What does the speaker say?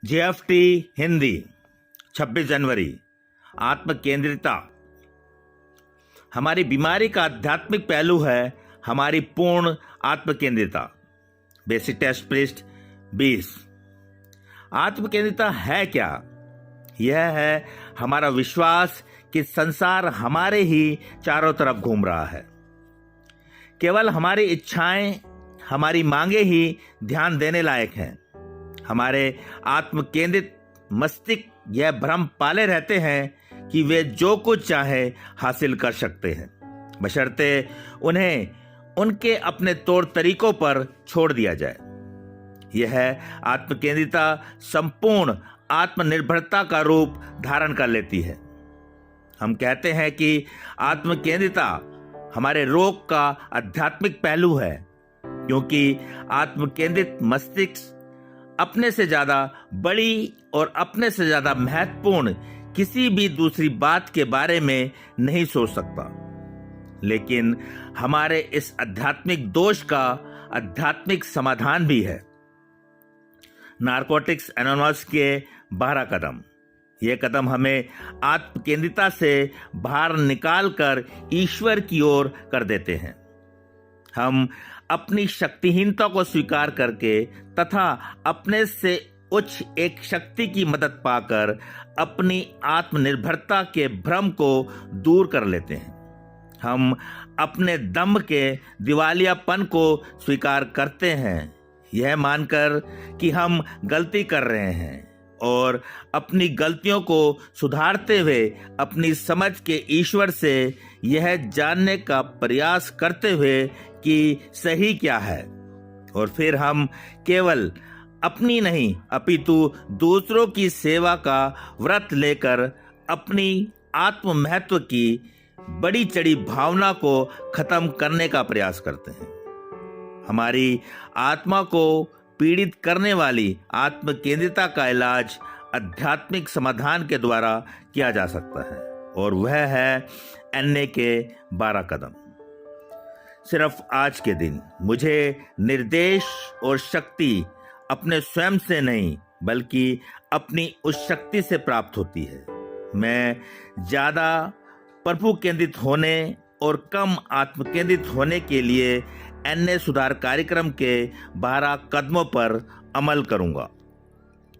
JFT Hindi 26 जनवरी। आत्म केंद्रिता हमारी बीमारी का आध्यात्मिक पहलू है। हमारी पूर्ण आत्म केंद्रिता। बेसिक टेस्ट पृष्ठ 20। आत्म केंद्रिता है क्या? यह है हमारा विश्वास कि संसार हमारे ही चारों तरफ घूम रहा है। केवल हमारी इच्छाएं, हमारी मांगे ही ध्यान देने लायक हैं। हमारे आत्म केंद्रित मस्तिष्क यह भ्रम पाले रहते हैं कि वे जो कुछ चाहे हासिल कर सकते हैं, बशर्ते उन्हें उनके अपने तौर तरीकों पर छोड़ दिया जाए। यह आत्म केंद्रिता संपूर्ण आत्मनिर्भरता का रूप धारण कर लेती है। हम कहते हैं कि आत्म केंद्रिता हमारे रोग का आध्यात्मिक पहलू है, क्योंकि आत्म केंद्रित मस्तिष्क अपने से ज्यादा बड़ी और अपने से ज्यादा महत्वपूर्ण किसी भी दूसरी बात के बारे में नहीं सोच सकता। लेकिन हमारे इस आध्यात्मिक दोष का आध्यात्मिक समाधान भी है। नारकोटिक्स एनोनिमस के 12 कदम। ये कदम हमें आत्म केंद्रिता से बाहर निकालकर ईश्वर की ओर कर देते हैं। हम अपनी शक्तिहीनता को स्वीकार करके तथा अपने से उच्च एक शक्ति की मदद पाकर अपनी आत्मनिर्भरता के भ्रम को दूर कर लेते हैं। हम अपने दम के दिवालियापन को स्वीकार करते हैं, यह मानकर कि हम गलती कर रहे हैं, और अपनी गलतियों को सुधारते हुए अपनी समझ के ईश्वर से यह जानने का प्रयास करते हुए कि सही क्या है। और फिर हम केवल अपनी नहीं अपितु दूसरों की सेवा का व्रत लेकर अपनी आत्म महत्व की बड़ी चढ़ी भावना को खत्म करने का प्रयास करते हैं। हमारी आत्मा को पीड़ित करने वाली आत्म केंद्रिता का इलाज आध्यात्मिक समाधान के द्वारा किया जा सकता है, और वह है एनए के 12 कदम। सिर्फ आज के दिन मुझे निर्देश और शक्ति अपने स्वयं से नहीं, बल्कि अपनी उस शक्ति से प्राप्त होती है। मैं ज्यादा प्रभु केंद्रित होने और कम आत्म केंद्रित होने के लिए एनए सुधार कार्यक्रम के 12 कदमों पर अमल करूंगा।